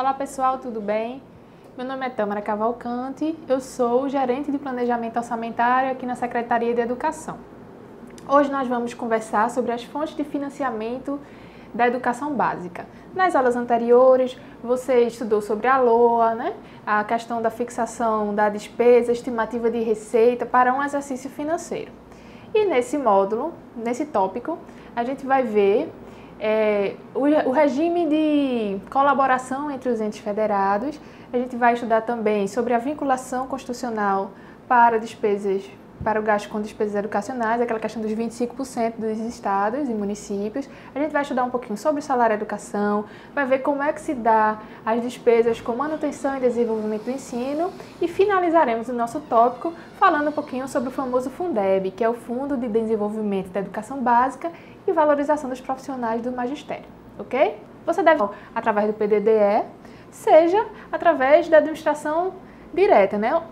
Olá pessoal, tudo bem? Meu nome é Tâmara Cavalcante, eu sou gerente de planejamento orçamentário aqui na Secretaria de Educação. Hoje nós vamos conversar sobre as fontes de financiamento da educação básica. Nas aulas anteriores, você estudou sobre a LOA, né? A questão da fixação da despesa, estimativa de receita para um exercício financeiro. E nesse módulo, nesse tópico, a gente vai ver o regime de colaboração entre os entes federados. A gente vai estudar também sobre a vinculação constitucional para o gasto com despesas educacionais, aquela questão dos 25% dos estados e municípios. A gente vai estudar um pouquinho sobre o salário educação, vai ver como é que se dá as despesas com manutenção e desenvolvimento do ensino e finalizaremos o nosso tópico falando um pouquinho sobre o famoso Fundeb, que é o Fundo de Desenvolvimento da Educação Básica e Valorização dos Profissionais do Magistério, ok? Você deve, através do PDDE, seja através da administração direta, né?